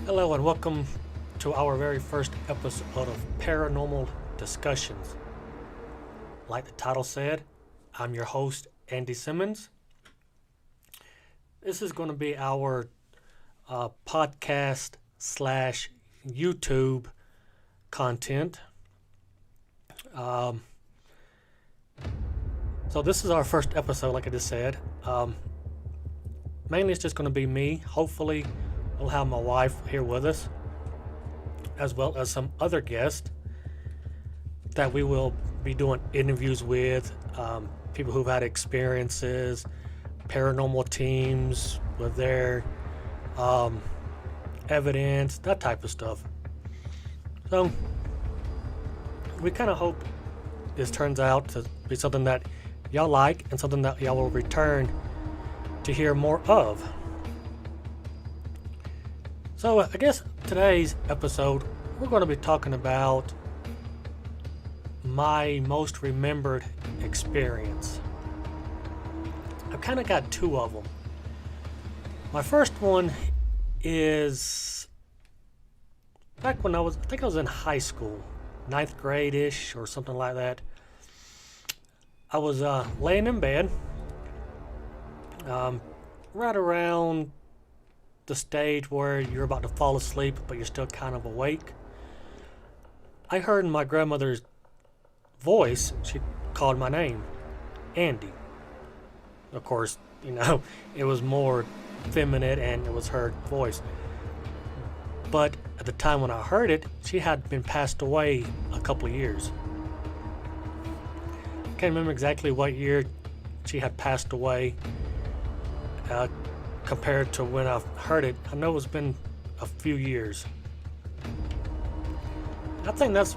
Hello and welcome to our very first episode of Paranormal Discussions. Like the title said, I'm your host, Andy Simmons. This is going to be our podcast slash YouTube content. So this is our first episode, like I just said. Mainly it's just going to be me. Hopefully we'll have my wife here with us, as well as some other guests that we will be doing interviews with, people who've had experiences, paranormal teams with their evidence, that type of stuff. So we kind of hope this turns out to be something that y'all like and something that y'all will return to hear more of. So I guess today's episode, we're going to be talking about my most remembered experience. I've kind of got two of them. My first one is back when I think I was in high school, 9th grade-ish or something like that. I was laying in bed, right around the stage where you're about to fall asleep, but you're still kind of awake. I heard my grandmother's voice. She called my name, Andy. Of course, it was more feminine and it was her voice. But at the time when I heard it, she had been passed away a couple of years. I can't remember exactly what year she had passed away. Compared to when I heard it, I know it's been a few years. I think that's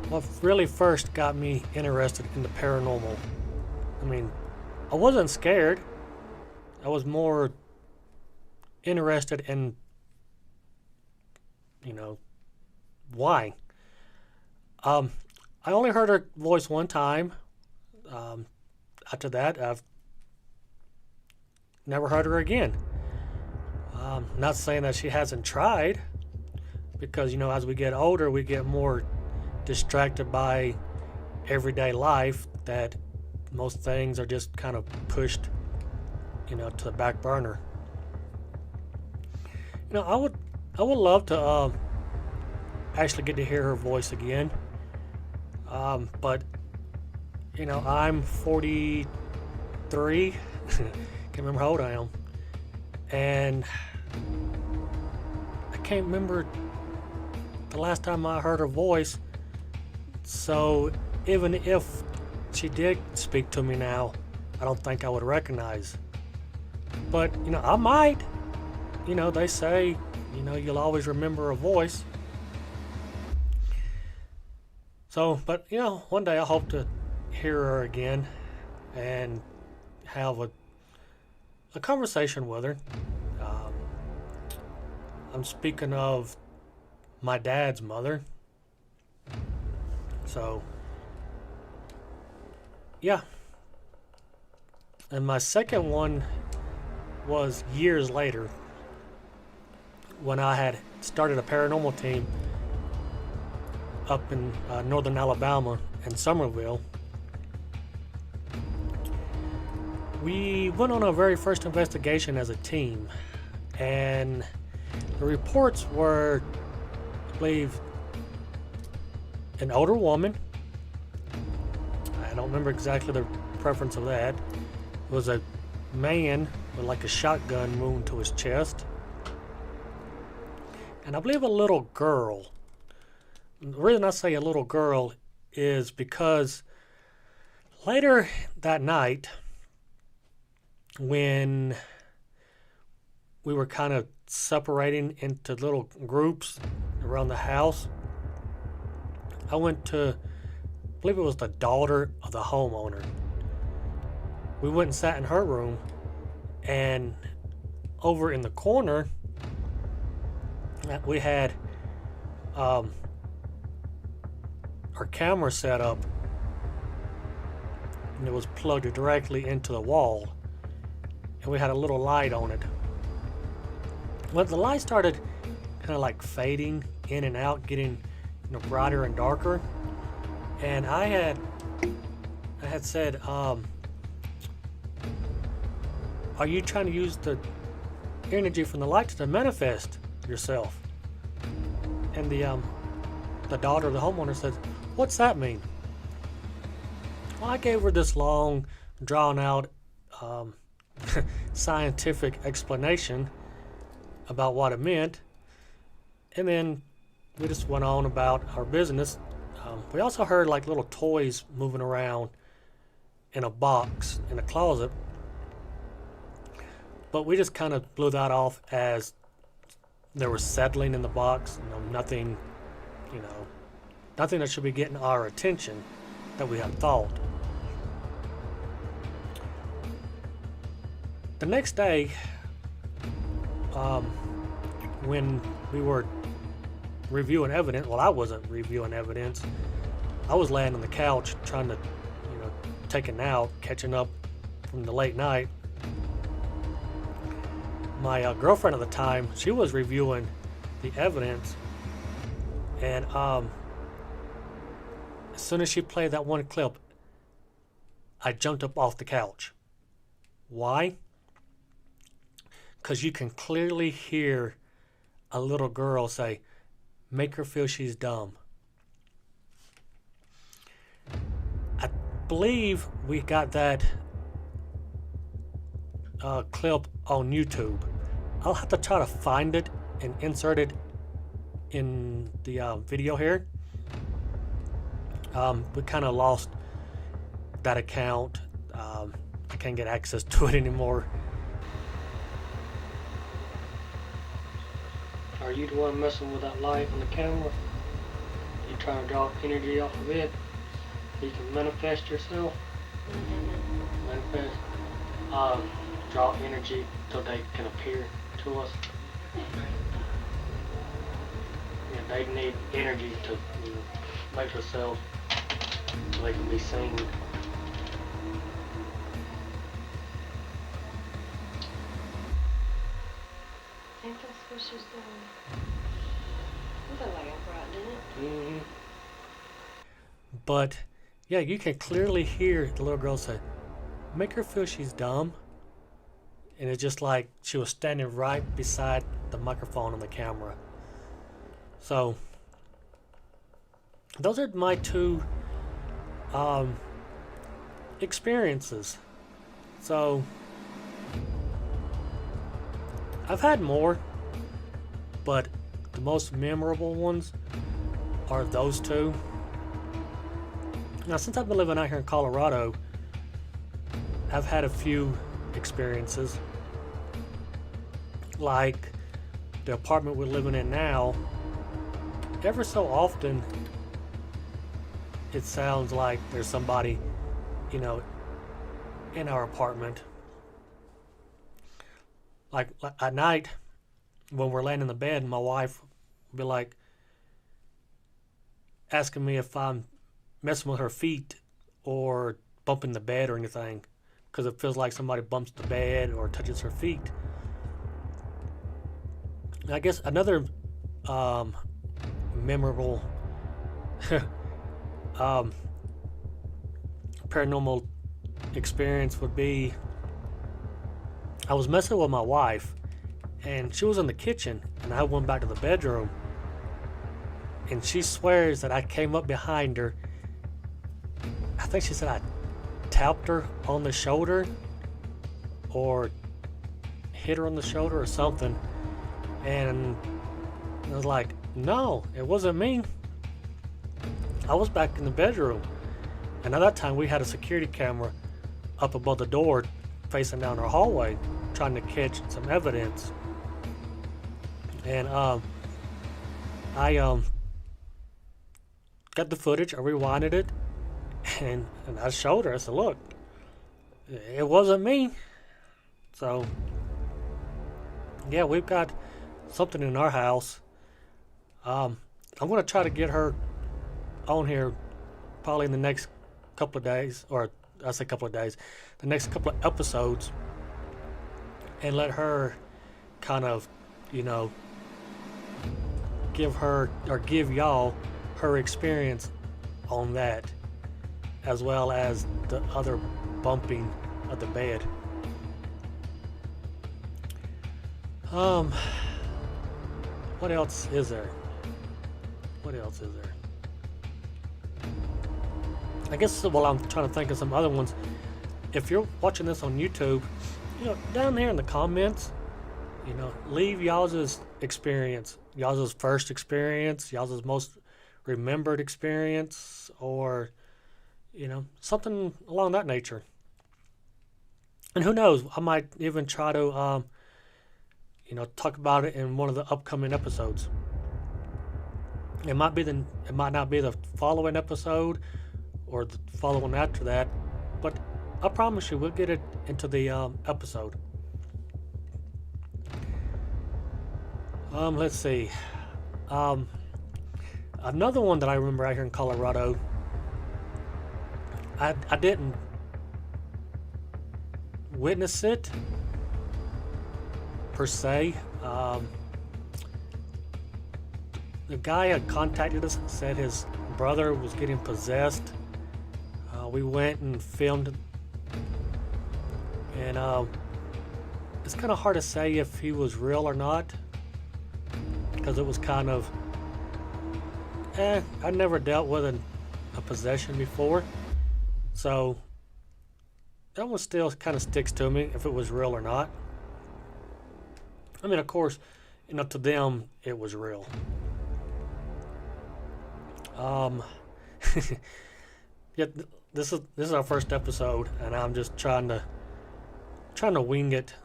what really first got me interested in the paranormal. I mean, I wasn't scared. I was more interested in, why. I only heard her voice one time. After that, I've never heard her again. Not saying that she hasn't tried, because as we get older, we get more distracted by everyday life, that most things are just kind of pushed, to the back burner. I would love to actually get to hear her voice again. But I'm 43. Can't remember how old I am, and I can't remember the last time I heard her voice. So even if she did speak to me now, I don't think I would recognize. But I might. They say you'll always remember a voice. So, but one day I hope to hear her again and have a conversation with her. I'm speaking of my dad's mother. So, yeah. And my second one was years later, when I had started a paranormal team up in northern Alabama in Summerville. We went on our very first investigation as a team, and the reports were, I believe, an older woman. I don't remember exactly the preference of that. It was a man with like a shotgun wound to his chest, and I believe a little girl. The reason I say a little girl is because later that night, when we were kind of separating into little groups around the house, I went to, I believe it was the daughter of the homeowner. We went and sat in her room, and over in the corner, we had our camera set up, and it was plugged directly into the wall. And we had a little light on it. When the light started kind of like fading in and out, getting brighter and darker. And I had said, are you trying to use the energy from the light to manifest yourself? And the daughter of the homeowner said, what's that mean? Well, I gave her this long, drawn out scientific explanation about what it meant, and then we just went on about our business. We also heard like little toys moving around in a box in a closet, but we just kind of blew that off as there was settling in the box. Nothing that should be getting our attention that we had thought. The next day, when we were reviewing evidence, well, I wasn't reviewing evidence. I was laying on the couch trying to, take a nap, catching up from the late night. My girlfriend at the time, she was reviewing the evidence, and as soon as she played that one clip, I jumped up off the couch. Why? Because you can clearly hear a little girl say, make her feel she's dumb. I believe we got that clip on YouTube. I'll have to try to find it and insert it in the video here. We kind of lost that account. I can't get access to it anymore. Are you the one messing with that light on the camera? You trying to draw energy off of it? You can manifest yourself. Manifest. Draw energy so they can appear to us. Yeah, they need energy to make themselves so they can be seen. I think that's what she's doing. With a lamp right, didn't it? But yeah, you can clearly hear the little girl say, make her feel she's dumb. And it's just like she was standing right beside the microphone on the camera. So those are my two experiences. So I've had more, but the most memorable ones are those two. Now, since I've been living out here in Colorado, I've had a few experiences. Like the apartment we're living in now, ever so often it sounds like there's somebody, in our apartment. Like at night, when we're laying in the bed, my wife will be like asking me if I'm messing with her feet or bumping the bed or anything, because it feels like somebody bumps the bed or touches her feet. And I guess another memorable paranormal experience would be, I was messing with my wife, and she was in the kitchen, and I went back to the bedroom, and she swears that I came up behind her. I think she said I tapped her on the shoulder or hit her on the shoulder or something, and I was like, no, it wasn't me. I was back in the bedroom, and at that time we had a security camera up above the door facing down our hallway, trying to catch some evidence. And I got the footage, I rewinded it, and I showed her. I said, look, it wasn't me. So yeah, we've got something in our house. I'm going to try to get her on here probably in the next couple of days, or I say couple of days, the next couple of episodes, and let her kind of, give her or give y'all her experience on that, as well as the other bumping of the bed. What else is there? What else is there? I guess while I'm trying to think of some other ones, if you're watching this on YouTube, down there in the comments, leave y'all's experience, y'all's first experience, y'all's most remembered experience, or something along that nature. And who knows, I might even try to talk about it in one of the upcoming episodes. It might not be the following episode or the following after that, but I promise you we'll get it into the episode. Let's see. Another one that I remember out here in Colorado. I didn't witness it per se. The guy had contacted us and said his brother was getting possessed. We went and filmed it, and it's kind of hard to say if he was real or not, because it was kind of I never dealt with a possession before, so that one still kind of sticks to me if it was real or not. I mean, of course, to them it was real. Yeah, this is our first episode, and I'm just trying to wing it.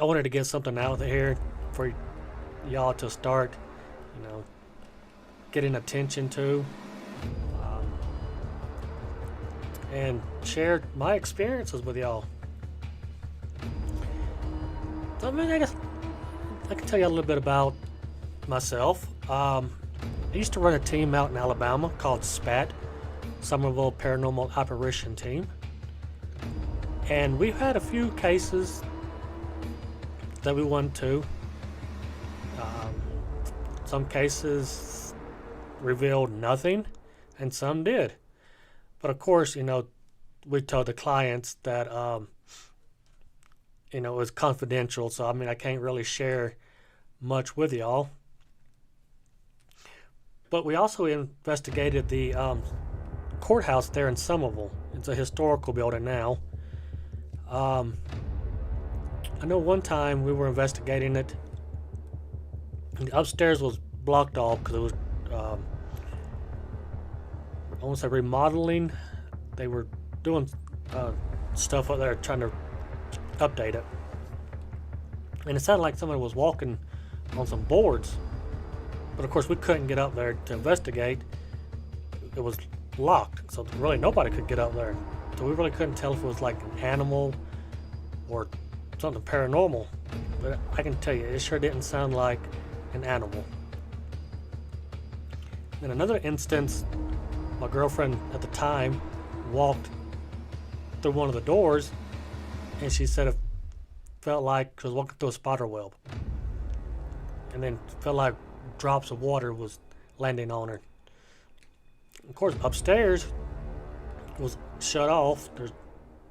I wanted to get something out here for y'all to start, getting attention to, and share my experiences with y'all. So, I mean, I guess I can tell you a little bit about myself. I used to run a team out in Alabama called SPAT, Somerville Paranormal Apparition Team. And we've had a few cases that we went to. Some cases revealed nothing, and some did. But of course, we told the clients that, it was confidential. So, I mean, I can't really share much with y'all. But we also investigated the courthouse there in Somerville. It's a historical building now. I know one time we were investigating it, and the upstairs was blocked off because it was, I want to say remodeling. They were doing stuff up there trying to update it. And it sounded like somebody was walking on some boards. But of course, we couldn't get up there to investigate. It was locked, so really nobody could get up there. So we really couldn't tell if it was like an animal or something paranormal. But I can tell you, it sure didn't sound like an animal. In another instance, my girlfriend at the time walked through one of the doors, and she said it felt like she was walking through a spider web. And then felt like drops of water was landing on her. Of course, upstairs was shut off. There's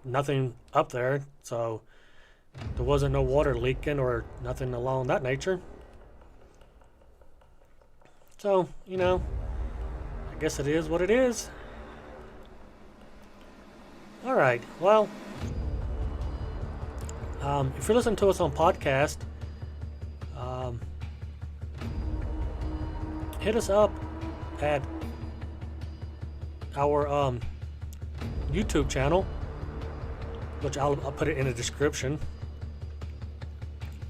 nothing up there, so there wasn't no water leaking or nothing along that nature. So, I guess it is what it is. Alright, well, if you're listening to us on podcast, hit us up at our YouTube channel, which I'll put it in the description,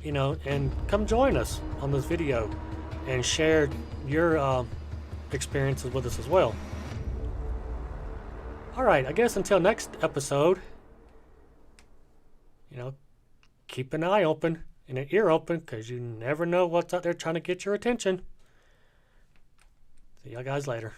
and come join us on this video and share your experiences with us as well. Alright, I guess until next episode, keep an eye open and an ear open, because you never know what's out there trying to get your attention. See y'all guys later.